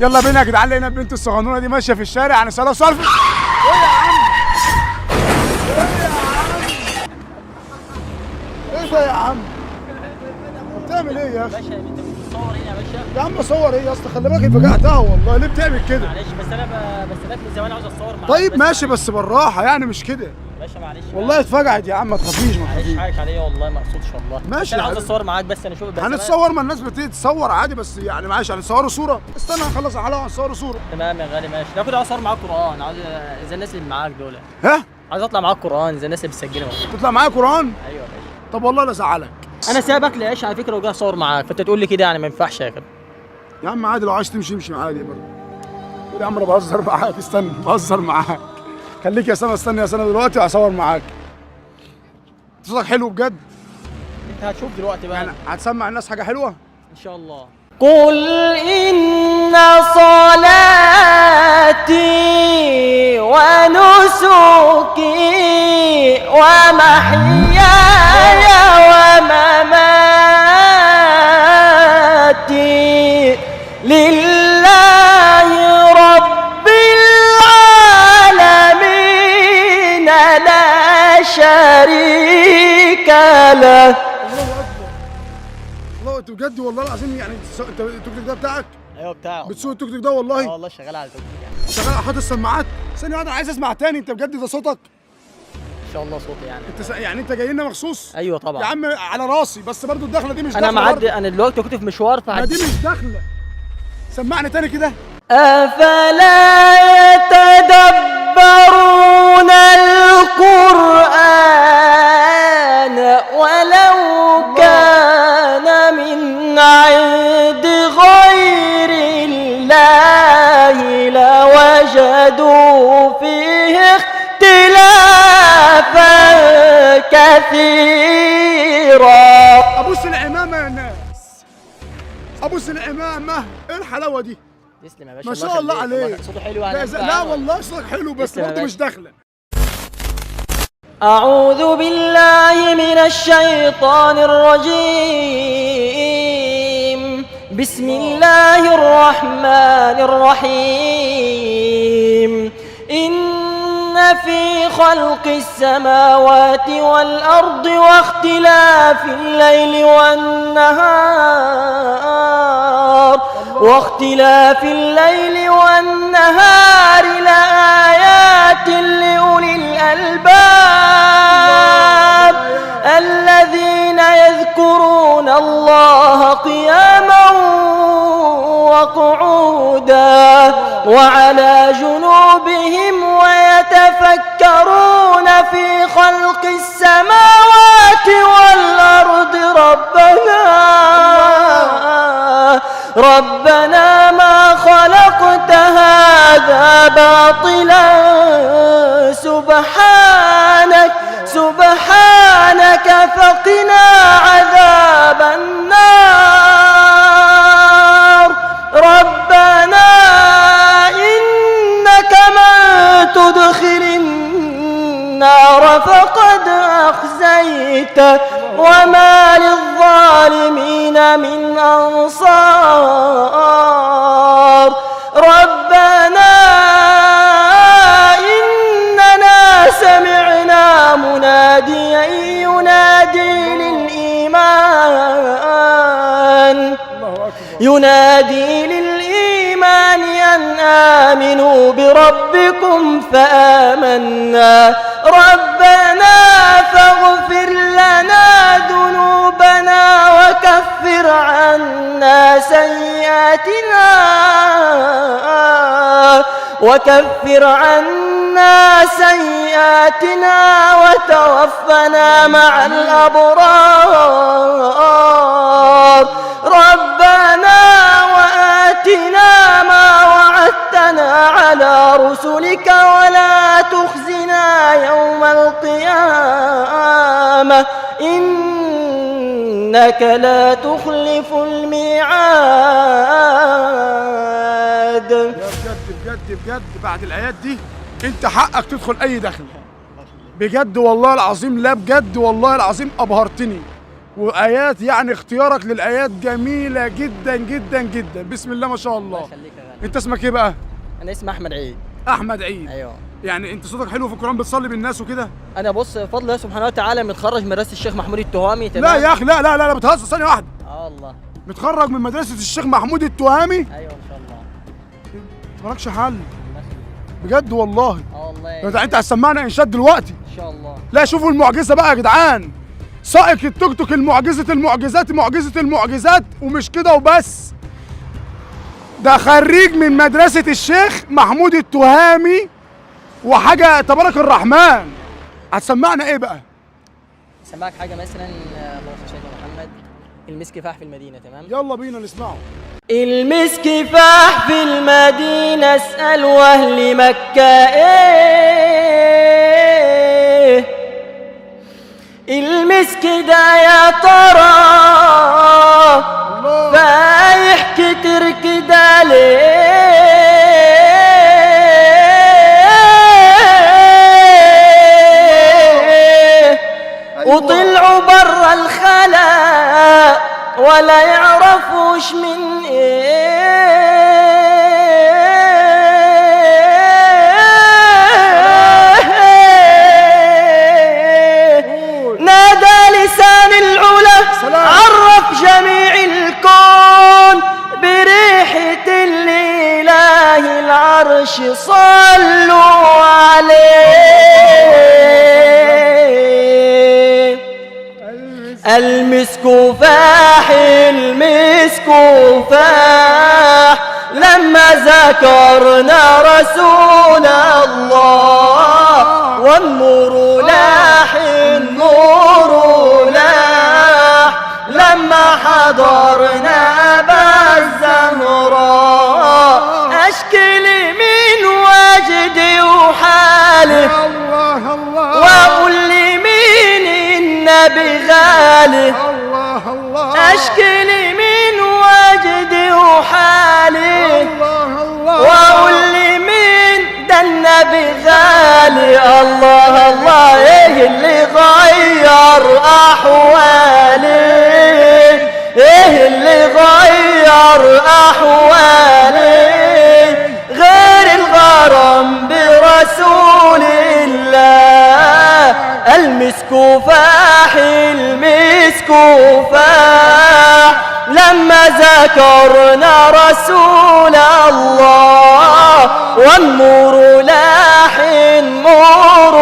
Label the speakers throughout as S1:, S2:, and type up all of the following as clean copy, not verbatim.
S1: يلا بينا يا جدعان، لقينا البنت الصغنونه دي ماشيه في الشارع، هنسالها سؤال. ايه ده يا عم؟ بتعمل ايه يا اخي؟
S2: باشا انت بتصور هنا يا باشا؟
S1: يا عم صور ايه يا اسطى؟ خلي بالك فجعتها والله، ليه بتعمل كده؟
S2: معلش بس انا بستناك من زمان عاوز اتصور معاك.
S1: طيب ماشي بس بالراحه يعني، مش كده
S2: باشا معلش
S1: والله. اتفجعت يا عم، ما تخافيش ما
S2: معلش
S1: تخافيش.
S2: حقك عليا والله ما اقصدش والله.
S1: ماشي
S2: بس انا
S1: يا
S2: عاوز
S1: حبيبي.
S2: اتصور معاك بس انا شوف بس
S1: هنتصور، ما الناس بتيجي تصور عادي، بس يعني معلش هنصوروا صوره. استنى هنخلص الحلقه وهنصوروا صوره.
S2: تمام يا غالي ماشي. لا كنت عاوز اصور معاك قران، عاوز زي الناس اللي معاك دول.
S1: ها؟
S2: عايز اطلع معاك قران زي الناس اللي بتسجلهم.
S1: تطلع معايا قران؟
S2: ايوه يا باشا.
S1: طب والله لا ازعلك.
S2: انا سابك لعيش على فكره وجاي اصور معاك، فانت تقول لي كده يعني ما ينفعش يا كده.
S1: يا عم عادي، لو عايز تمشي امشي عادي برضه. قول يا عم انا بهزر معاك، استنى بهزر معاك. خليك يا سنه، استنى يا سنه دلوقتي وهصور معاك. صوتك حلو بجد.
S2: انت هتشوف دلوقتي بقى
S1: يعني هتسمع الناس حاجه حلوه
S2: ان شاء الله. قل إن صلاتي ونسكي ومحياي ومماتي لله رب العالمين لا شريك له.
S1: الله انت بجد والله العظيم. يعني انت التوك توك ده بتاعك؟
S2: ايوه بتاعه.
S1: بتسوق التوك توك ده والله؟
S2: والله شغال على توك توك يعني.
S1: شغال حاطط السماعات؟ ثانيه واحده، انا عايز اسمع تاني. انت بجد ده صوتك؟
S2: ان شاء الله صوتي يعني.
S1: انت يعني انت جاي لنا مخصوص؟
S2: ايوه طبعا
S1: يا عم على راسي، بس برضو الدخله دي مش
S2: انا
S1: دخله
S2: معدي،
S1: برضو.
S2: انا دلوقتي كنت في مشوار
S1: ما دي مش دخله. سمعني تاني كده.
S2: أفلا يتدبرون القرآن ولو كان من عند غير الله لوجدوا فيه اختلافا كثيرا.
S1: ابوس العمامه يا ناس، ابوس العمامه. ايه الحلاوه دي؟
S2: تسلم يا باشا.
S1: ما شاء الله عليك.
S2: صوته حلو يعني.
S1: لا والله صوتك حلو، بس
S2: تسلم يا
S1: برضه
S2: باشا.
S1: مش داخله.
S2: أعوذ بالله من الشيطان الرجيم. بسم الله الرحمن الرحيم. إن في خلق السماوات والأرض واختلاف الليل والنهار لآيات لأولي الألباب الذين يذكرون الله قياما وقعودا وعلى جنوبهم ويتفكرون في خلق السماوات والأرض ربنا ما خلقت هذا باطلا سبحانك فقنا عذاب النار. ربنا إنك من تدخل النار فقد أخزيته وما للظالمين من أنصار. ربنا إننا سمعنا مناديا ينادي للإيمان أن آمنوا بربكم فآمنا. ربنا فاغفر لنا ذنوبنا وكفر عنا سيئاتنا وتوفنا مع الأبرار. ربنا وآتنا ما وعدتنا على رسلك ولا تخزنا يوم القيامة إنك لا تخلف الميعاد.
S1: بجد بعد الآيات دي انت حقك تدخل اي دخل بجد والله العظيم. لا بجد والله العظيم ابهرتني. وايات يعني اختيارك للايات جميله جدا جدا جدا. بسم الله ما شاء الله.
S2: الله يخليك يا غالي.
S1: انت اسمك ايه بقى؟
S2: انا اسمي احمد عيد.
S1: احمد عيد.
S2: ايوه.
S1: يعني انت صوتك حلو في القران، بتصلي بالناس وكده؟
S2: انا بص بفضل الله سبحانه وتعالى متخرج من مدرسه الشيخ محمود التهامي. تمام.
S1: لا يا اخي، لا لا لا, لا بتهزر، ثانيه واحده.
S2: والله.
S1: متخرج من مدرسه الشيخ محمود التهامي؟
S2: ايوه ان شاء الله.
S1: مالكش حل بجد والله.
S2: والله.
S1: انت هتسمعنا انشاد دلوقتي
S2: ان شاء الله.
S1: لا شوفوا المعجزه بقى يا جدعان، سائق التوك توك المعجزه المعجزات، معجزه المعجزات. ومش كده وبس، ده خريج من مدرسه الشيخ محمود التهامي وحاجه تبارك الرحمن. هتسمعنا ايه بقى؟
S2: سمعك حاجه مثلا اللهم صل على محمد. المسك فاح في المدينه. تمام.
S1: يلا بينا نسمعه.
S2: المسك فاح في المدينة، اسأل وأهل مكة إيه المسك ده يا ترى، فايح كتر كده ليه، وطلعوا برا الخلا ولا يعرفوش من نادى لسان العلا، عرف جميع الكون بريحة الإله العرش صلوا عليه. المسك فاح، المسك فاح لما ذكرنا رسول الله، والنور لاح، النور لاح لما حضرنا أبا الزهراء. أشكي من وجدي وحالي وأقول لي مين النبي غالي. أشكي من وجدي وحالي وأقول لي مين ده النبي غالي. الله الله إيه اللي غير أحوالي، إيه اللي غير أحوالي غير الغرام برسول الله. المسك فاح، المسك فاح لما ذكرنا رسول الله، والنور لاح، النور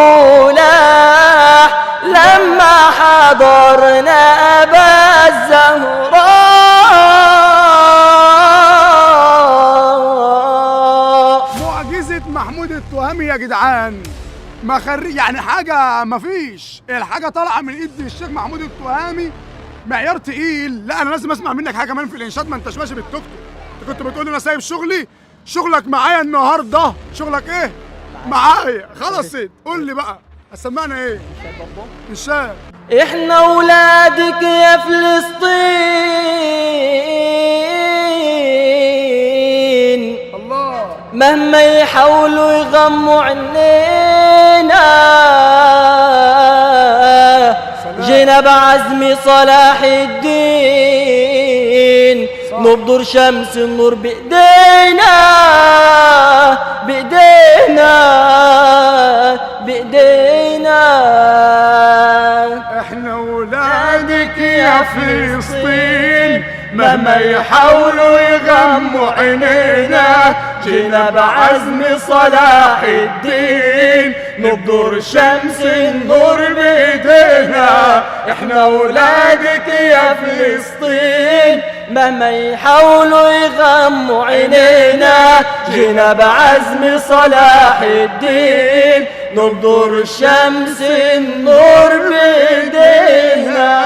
S2: لاح لما حضرنا أبا الزهراء.
S1: معجزه محمود التهامي يا جدعان، يعني حاجه مفيش، الحاجه طالعه من ايد الشيخ محمود التهامي معيار تقيل. لا انا لازم اسمع منك حاجه كمان في الانشاد، ما انتش ماشي بالتوك توك. انت كنت بتقول لي انا سايب شغلي، شغلك معايا النهارده. شغلك ايه؟ معايا. خلاص قول لي بقى هتسمعنا ايه؟ انشاد.
S2: احنا ولادك يا فلسطين،
S1: الله
S2: مهما يحاولوا يغموا عنينا، جينا بعزم صلاح الدين، نبدر شمس النور بإيدينا، بإيدينا، بإيدينا.
S1: احنا ولادك يا فلسطين، مهما يحاولوا يغموا عينينا، جينا بعزم صلاح الدين، نبدر شمس النور بايدينا. احنا ولادك يا فلسطين،
S2: مهما يحاولوا يغموا عينينا، جينا بعزم صلاح الدين، نبدر شمس النور بايدينا.